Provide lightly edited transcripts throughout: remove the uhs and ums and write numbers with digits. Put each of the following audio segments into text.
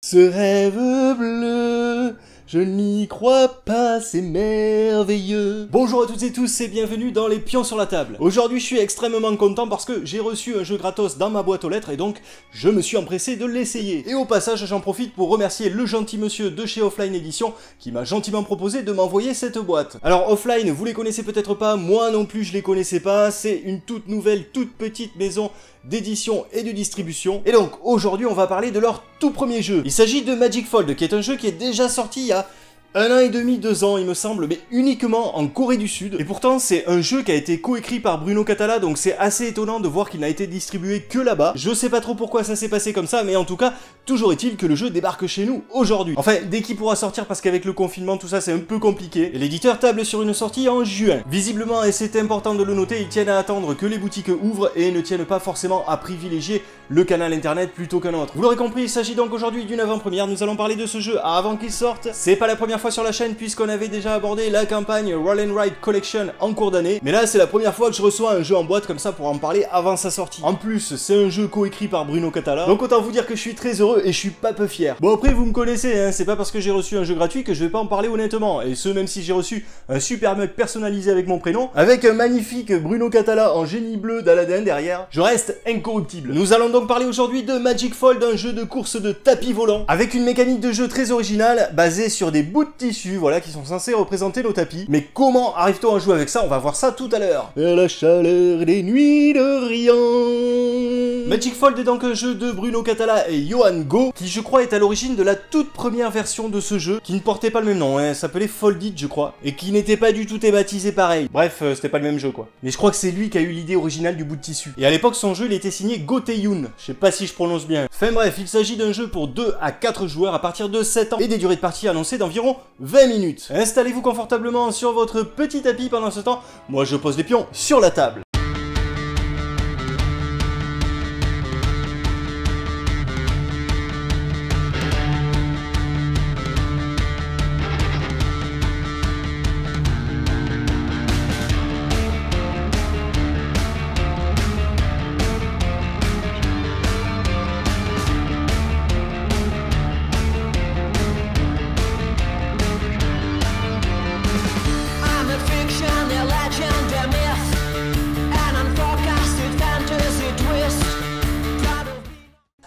Ce rêve bleu, je n'y crois pas, c'est merveilleux. Bonjour à toutes et tous et bienvenue dans les pions sur la table. Aujourd'hui je suis extrêmement content parce que j'ai reçu un jeu gratos dans ma boîte aux lettres et donc je me suis empressé de l'essayer. Et au passage j'en profite pour remercier le gentil monsieur de chez Offline Edition qui m'a gentiment proposé de m'envoyer cette boîte. Alors Offline, vous les connaissez peut-être pas, moi non plus je les connaissais pas, c'est une toute nouvelle, toute petite maison d'édition et de distribution. Et donc aujourd'hui on va parler de leur tout premier jeu. Il s'agit de Magic Fold, qui est un jeu qui est déjà sorti il y a 1 an et demi, 2 ans il me semble, mais uniquement en Corée du Sud. Et pourtant c'est un jeu qui a été coécrit par Bruno Cathala, donc c'est assez étonnant de voir qu'il n'a été distribué que là-bas. Je sais pas trop pourquoi ça s'est passé comme ça, mais en tout cas, toujours est-il que le jeu débarque chez nous aujourd'hui. Enfin, dès qu'il pourra sortir, parce qu'avec le confinement tout ça c'est un peu compliqué. Et l'éditeur table sur une sortie en juin. Visiblement, et c'est important de le noter, ils tiennent à attendre que les boutiques ouvrent et ne tiennent pas forcément à privilégier le canal internet plutôt qu'un autre. Vous l'aurez compris, il s'agit donc aujourd'hui d'une avant-première. Nous allons parler de ce jeu avant qu'il sorte. C'est pas la première fois sur la chaîne puisqu'on avait déjà abordé la campagne Roll and Ride Collection en cours d'année. Mais là c'est la première fois que je reçois un jeu en boîte comme ça pour en parler avant sa sortie. En plus c'est un jeu coécrit par Bruno Cathala. Donc autant vous dire que je suis très heureux et je suis pas peu fier. Bon après vous me connaissez, hein, c'est pas parce que j'ai reçu un jeu gratuit que je vais pas en parler honnêtement. Et ce même si j'ai reçu un super mug personnalisé avec mon prénom, avec un magnifique Bruno Cathala en génie bleu d'Aladin derrière, je reste incorruptible. Nous allons donc parler aujourd'hui de Magic Fold, un jeu de course de tapis volant, avec une mécanique de jeu très originale, basée sur des bouts de tissu, voilà, qui sont censés représenter nos tapis. Mais comment arrive-t-on à jouer avec ça? On va voir ça tout à l'heure. La chaleur des nuits d'Orient. Magic Fold est donc un jeu de Bruno Cathala et Johan Go, qui je crois est à l'origine de la toute première version de ce jeu, qui ne portait pas le même nom, hein, s'appelait Foldit je crois, et qui n'était pas du tout thématisé pareil. Bref, c'était pas le même jeu quoi. Mais je crois que c'est lui qui a eu l'idée originale du bout de tissu. Et à l'époque son jeu il était signé Go Tae-yoon, je sais pas si je prononce bien. Enfin bref, il s'agit d'un jeu pour 2 à 4 joueurs à partir de 7 ans, et des durées de partie annoncées d'environ 20 minutes. Installez-vous confortablement sur votre petit tapis pendant ce temps, moi je pose les pions sur la table.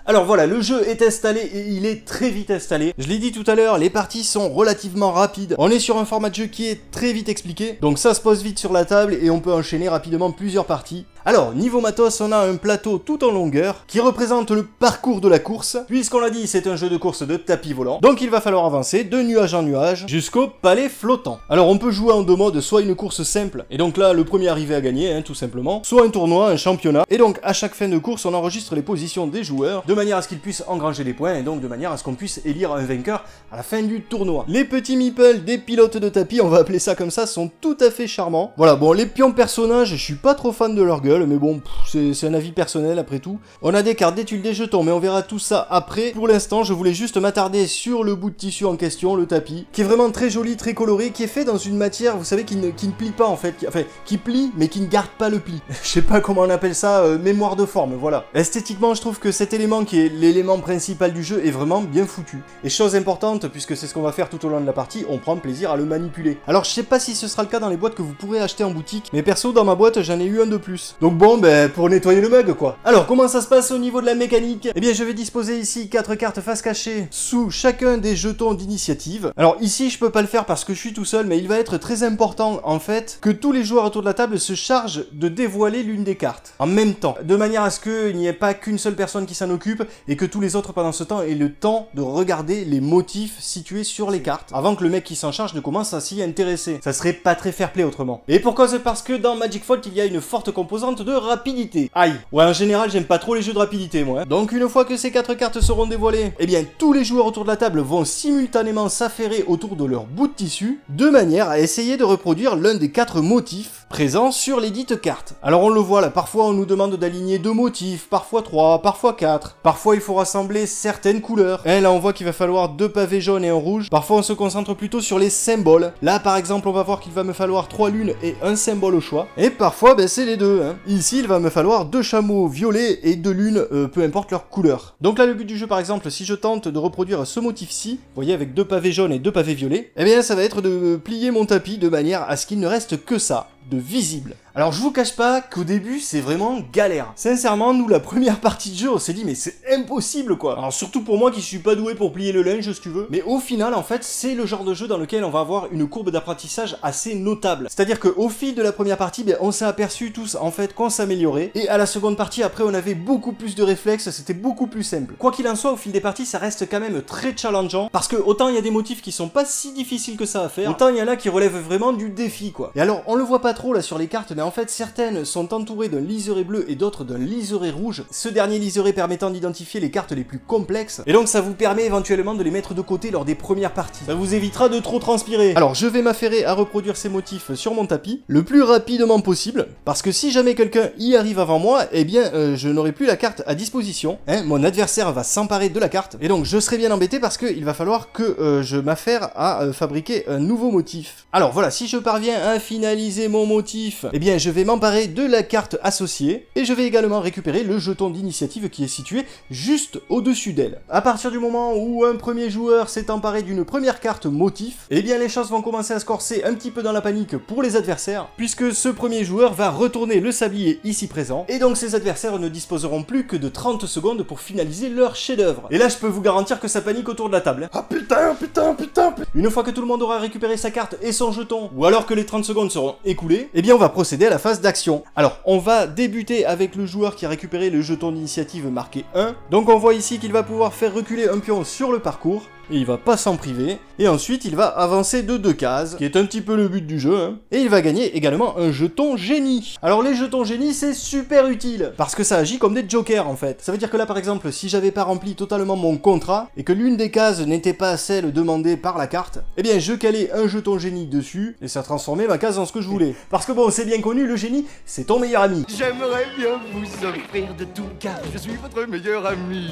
Alors voilà, le jeu est installé et il est très vite installé. Je l'ai dit tout à l'heure, les parties sont relativement rapides. On est sur un format de jeu qui est très vite expliqué. Donc ça se pose vite sur la table et on peut enchaîner rapidement plusieurs parties. Alors, niveau matos, on a un plateau tout en longueur qui représente le parcours de la course. Puisqu'on l'a dit, c'est un jeu de course de tapis volant. Donc il va falloir avancer de nuage en nuage jusqu'au palais flottant. Alors on peut jouer en 2 modes, soit une course simple, et donc là le premier arrivé à gagner, hein, tout simplement, soit un tournoi, un championnat. Et donc à chaque fin de course, on enregistre les positions des joueurs, de manière à ce qu'ils puissent engranger des points, et donc de manière à ce qu'on puisse élire un vainqueur à la fin du tournoi. Les petits meeples des pilotes de tapis, on va appeler ça comme ça, sont tout à fait charmants. Voilà, bon, les pions personnages, je suis pas trop fan de leur gueule, mais bon, c'est un avis personnel après tout. On a des cartes, des tuiles, des jetons, mais on verra tout ça après. Pour l'instant, je voulais juste m'attarder sur le bout de tissu en question, le tapis, qui est vraiment très joli, très coloré, qui est fait dans une matière, vous savez, qui ne plie pas en fait, enfin, qui plie, mais qui ne garde pas le pli. Je sais pas comment on appelle ça, mémoire de forme, voilà. Esthétiquement, je trouve que cet élément qui est l'élément principal du jeu est vraiment bien foutu. Et chose importante, puisque c'est ce qu'on va faire tout au long de la partie, on prend plaisir à le manipuler. Alors je sais pas si ce sera le cas dans les boîtes que vous pourrez acheter en boutique, mais perso dans ma boîte j'en ai eu un de plus. Donc bon, ben pour nettoyer le mug quoi. Alors comment ça se passe au niveau de la mécanique? Eh bien je vais disposer ici 4 cartes face cachée sous chacun des jetons d'initiative. Alors ici je peux pas le faire parce que je suis tout seul, mais il va être très important en fait que tous les joueurs autour de la table se chargent de dévoiler l'une des cartes en même temps, de manière à ce qu'il n'y ait pas qu'une seule personne qui s'en occupe et que tous les autres pendant ce temps aient le temps de regarder les motifs situés sur les cartes avant que le mec qui s'en charge ne commence à s'y intéresser. Ça serait pas très fair play autrement. Et pour cause, parce que dans Magic Fold il y a une forte composante de rapidité. Aïe. Ouais, en général j'aime pas trop les jeux de rapidité moi. Donc une fois que ces 4 cartes seront dévoilées, eh bien tous les joueurs autour de la table vont simultanément s'affairer autour de leur bout de tissu de manière à essayer de reproduire l'un des 4 motifs présents sur les dites cartes. Alors on le voit là, parfois on nous demande d'aligner 2 motifs, parfois 3, parfois 4. Parfois il faut rassembler certaines couleurs. Et là on voit qu'il va falloir 2 pavés jaunes et un rouge. Parfois on se concentre plutôt sur les symboles. Là par exemple on va voir qu'il va me falloir 3 lunes et un symbole au choix. Et parfois ben, c'est les deux. Hein. Ici il va me falloir 2 chameaux violets et 2 lunes, peu importe leur couleur. Donc là le but du jeu par exemple, si je tente de reproduire ce motif-ci, vous voyez avec 2 pavés jaunes et 2 pavés violets, eh bien ça va être de plier mon tapis de manière à ce qu'il ne reste que ça, de visible. Alors je vous cache pas qu'au début c'est vraiment galère. Sincèrement nous la première partie de jeu on s'est dit mais c'est impossible quoi. Alors surtout pour moi qui suis pas doué pour plier le linge si tu veux. Mais au final en fait c'est le genre de jeu dans lequel on va avoir une courbe d'apprentissage assez notable. C'est-à-dire qu'au fil de la première partie ben, on s'est aperçu tous en fait qu'on s'améliorait. Et à la seconde partie après on avait beaucoup plus de réflexes, c'était beaucoup plus simple. Quoi qu'il en soit au fil des parties ça reste quand même très challengeant. Parce que autant il y a des motifs qui sont pas si difficiles que ça à faire, autant il y en a qui relèvent vraiment du défi quoi. Et alors on le voit pas trop là sur les cartes mais en fait certaines sont entourées d'un liseré bleu et d'autres d'un liseré rouge, ce dernier liseré permettant d'identifier les cartes les plus complexes, et donc ça vous permet éventuellement de les mettre de côté lors des premières parties. Ça vous évitera de trop transpirer. Alors je vais m'affairer à reproduire ces motifs sur mon tapis, le plus rapidement possible, parce que si jamais quelqu'un y arrive avant moi, eh bien je n'aurai plus la carte à disposition, hein, mon adversaire va s'emparer de la carte, et donc je serai bien embêté parce qu'il va falloir que je m'affaire à fabriquer un nouveau motif. Alors voilà, si je parviens à finaliser mon motif, eh bien je vais m'emparer de la carte associée, et je vais également récupérer le jeton d'initiative qui est situé juste au-dessus d'elle. À partir du moment où un premier joueur s'est emparé d'une première carte motif, eh bien les choses vont commencer à se corser un petit peu dans la panique pour les adversaires, puisque ce premier joueur va retourner le sablier ici présent, et donc ses adversaires ne disposeront plus que de 30 secondes pour finaliser leur chef-d'œuvre. Et là je peux vous garantir que ça panique autour de la table. Ah putain, putain, putain. Une fois que tout le monde aura récupéré sa carte et son jeton, ou alors que les 30 secondes seront écoulées, eh bien on va procéder à la phase d'action. Alors, on va débuter avec le joueur qui a récupéré le jeton d'initiative marqué 1. Donc on voit ici qu'il va pouvoir faire reculer un pion sur le parcours. Et il va pas s'en priver, et ensuite il va avancer de 2 cases, qui est un petit peu le but du jeu, hein. Et il va gagner également un jeton génie. Alors les jetons génie c'est super utile, parce que ça agit comme des jokers en fait. Ça veut dire que là par exemple, si j'avais pas rempli totalement mon contrat, et que l'une des cases n'était pas celle demandée par la carte, eh bien je calais un jeton génie dessus, et ça transformait ma case en ce que je voulais. Parce que bon, c'est bien connu, le génie, c'est ton meilleur ami. J'aimerais bien vous offrir de tout car je suis votre meilleur ami.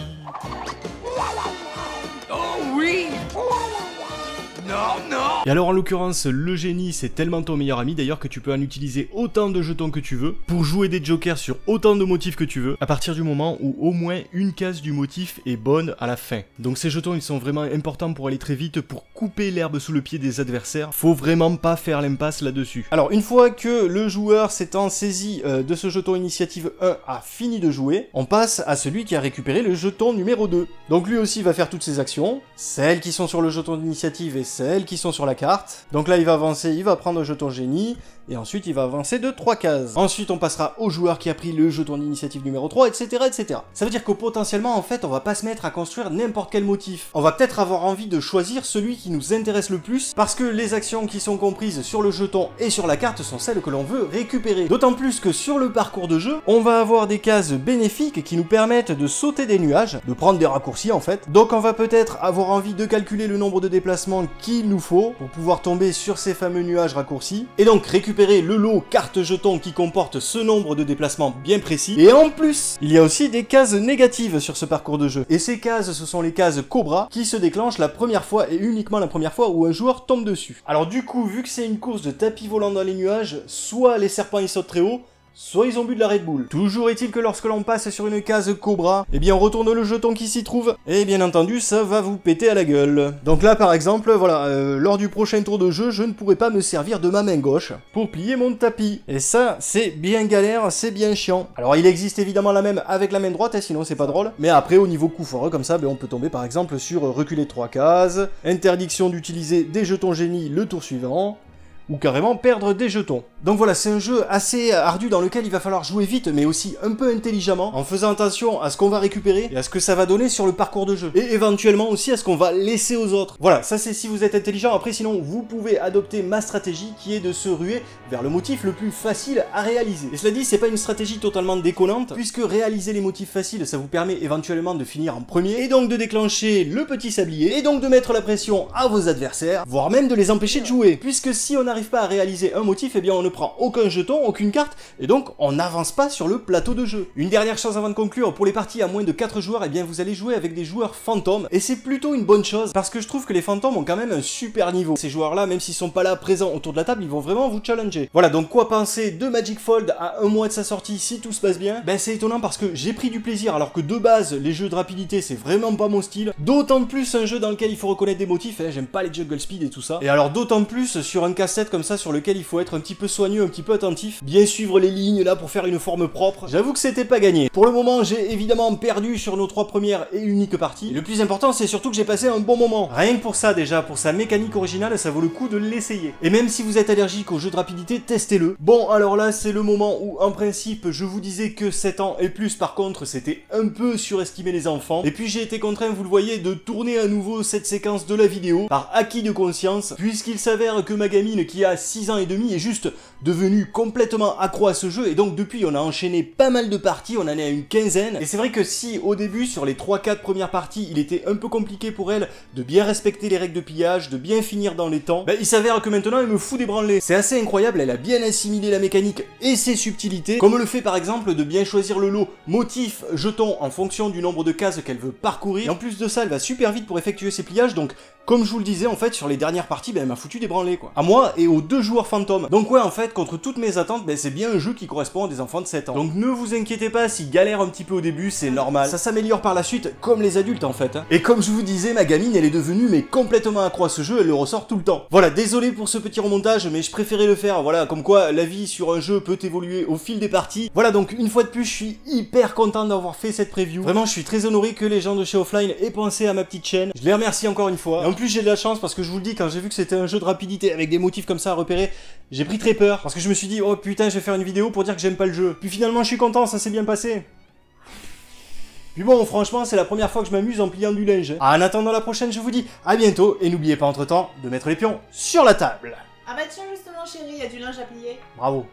Oh oui! Non, non! Et alors en l'occurrence, le génie c'est tellement ton meilleur ami d'ailleurs que tu peux en utiliser autant de jetons que tu veux pour jouer des jokers sur autant de motifs que tu veux à partir du moment où au moins une case du motif est bonne à la fin. Donc ces jetons ils sont vraiment importants pour aller très vite, pour couper l'herbe sous le pied des adversaires. Faut vraiment pas faire l'impasse là-dessus. Alors une fois que le joueur s'étant saisi de ce jeton initiative 1 a fini de jouer, on passe à celui qui a récupéré le jeton numéro 2. Donc lui aussi va faire toutes ses actions, celles qui sont sur le jeton d'initiative et celles qui sont sur la carte. Donc là il va avancer, il va prendre le jeton génie, et ensuite il va avancer de 3 cases. Ensuite on passera au joueur qui a pris le jeton d'initiative numéro 3, etc., etc. Ça veut dire que potentiellement en fait on va pas se mettre à construire n'importe quel motif. On va peut-être avoir envie de choisir celui qui nous intéresse le plus, parce que les actions qui sont comprises sur le jeton et sur la carte sont celles que l'on veut récupérer. D'autant plus que sur le parcours de jeu, on va avoir des cases bénéfiques qui nous permettent de sauter des nuages, de prendre des raccourcis en fait. Donc on va peut-être avoir envie de calculer le nombre de déplacements qu'il nous faut pour pouvoir tomber sur ces fameux nuages raccourcis, et donc récupérer le lot carte jeton qui comporte ce nombre de déplacements bien précis. Et en plus, il y a aussi des cases négatives sur ce parcours de jeu. Et ces cases, ce sont les cases Cobra qui se déclenchent la première fois et uniquement la première fois où un joueur tombe dessus. Alors du coup, vu que c'est une course de tapis volant dans les nuages, soit les serpents ils sautent très haut, soit ils ont bu de la Red Bull. Toujours est-il que lorsque l'on passe sur une case Cobra, eh bien on retourne le jeton qui s'y trouve, et bien entendu ça va vous péter à la gueule. Donc là par exemple, voilà, lors du prochain tour de jeu, je ne pourrai pas me servir de ma main gauche pour plier mon tapis. Et ça, c'est bien galère, c'est bien chiant. Alors il existe évidemment la même avec la main droite, hein, sinon c'est pas drôle. Mais après au niveau coup foireux comme ça, ben, on peut tomber par exemple sur reculer 3 cases, interdiction d'utiliser des jetons génie le tour suivant, ou carrément perdre des jetons. Donc voilà, c'est un jeu assez ardu dans lequel il va falloir jouer vite, mais aussi un peu intelligemment, en faisant attention à ce qu'on va récupérer, et à ce que ça va donner sur le parcours de jeu, et éventuellement aussi à ce qu'on va laisser aux autres. Voilà, ça c'est si vous êtes intelligent. Après sinon, vous pouvez adopter ma stratégie, qui est de se ruer vers le motif le plus facile à réaliser. Et cela dit, c'est pas une stratégie totalement déconnante, puisque réaliser les motifs faciles, ça vous permet éventuellement de finir en premier, et donc de déclencher le petit sablier, et donc de mettre la pression à vos adversaires, voire même de les empêcher de jouer, puisque si on arrive n'arrive pas à réaliser un motif, eh bien on ne prend aucun jeton, aucune carte, et donc on n'avance pas sur le plateau de jeu. Une dernière chose avant de conclure, pour les parties à moins de 4 joueurs, eh bien vous allez jouer avec des joueurs fantômes, et c'est plutôt une bonne chose, parce que je trouve que les fantômes ont quand même un super niveau. Ces joueurs-là, même s'ils sont pas là présents autour de la table, ils vont vraiment vous challenger. Voilà, donc quoi penser de Magic Fold à un mois de sa sortie si tout se passe bien? Ben c'est étonnant parce que j'ai pris du plaisir, alors que de base, les jeux de rapidité, c'est vraiment pas mon style. D'autant plus un jeu dans lequel il faut reconnaître des motifs, hein, j'aime pas les juggle speed et tout ça. Et alors d'autant plus sur un casse-tête comme ça, sur lequel il faut être un petit peu soigneux, un petit peu attentif, bien suivre les lignes là pour faire une forme propre. J'avoue que c'était pas gagné. Pour le moment, j'ai évidemment perdu sur nos 3 premières et uniques parties. Et le plus important, c'est surtout que j'ai passé un bon moment. Rien que pour ça déjà, pour sa mécanique originale, ça vaut le coup de l'essayer. Et même si vous êtes allergique aux jeux de rapidité, testez-le. Bon, alors là, c'est le moment où, en principe, je vous disais que 7 ans et plus, par contre, c'était un peu surestimer les enfants. Et puis j'ai été contraint, vous le voyez, de tourner à nouveau cette séquence de la vidéo, par acquis de conscience, puisqu'il s'avère que ma gamine, qui a 6 ans et demi, est juste devenue complètement accro à ce jeu, et donc depuis, on a enchaîné pas mal de parties, on en est à une quinzaine. Et c'est vrai que si, au début, sur les 3-4 premières parties, il était un peu compliqué pour elle de bien respecter les règles de pillage, de bien finir dans les temps, il s'avère que maintenant, elle me fout des branlées. C'est assez incroyable, elle a bien assimilé la mécanique et ses subtilités, comme le fait par exemple de bien choisir le lot motif, jeton en fonction du nombre de cases qu'elle veut parcourir. Et en plus de ça, elle va super vite pour effectuer ses pliages, donc comme je vous le disais, en fait, sur les dernières parties, elle m'a foutu des branlées, quoi. À moi et aux 2 joueurs fantômes. Donc ouais, en fait, contre toutes mes attentes, c'est bien un jeu qui correspond à des enfants de 7 ans. Donc ne vous inquiétez pas s'ils galèrent un petit peu au début, c'est normal. Ça s'améliore par la suite, comme les adultes, en fait. Et comme je vous disais, ma gamine, elle est devenue, complètement accro à ce jeu, elle le ressort tout le temps. Voilà, désolé pour ce petit remontage, mais je préférais le faire, voilà, comme quoi la vie sur un jeu peut évoluer au fil des parties. Voilà, donc une fois de plus, je suis hyper content d'avoir fait cette preview. Vraiment, je suis très honoré que les gens de chez Offline aient pensé à ma petite chaîne. Je les remercie encore une fois. Et en plus, j'ai de la chance parce que je vous le dis, quand j'ai vu que c'était un jeu de rapidité avec des motifs comme ça à repérer, j'ai pris très peur. Parce que je me suis dit, oh putain, je vais faire une vidéo pour dire que j'aime pas le jeu. Puis finalement, je suis content, ça s'est bien passé. Puis bon, franchement, c'est la première fois que je m'amuse en pliant du linge. En attendant la prochaine, je vous dis à bientôt. Et n'oubliez pas entre-temps de mettre les pions sur la table. Ah bah tiens, justement, chérie, il y a du linge à plier. Bravo.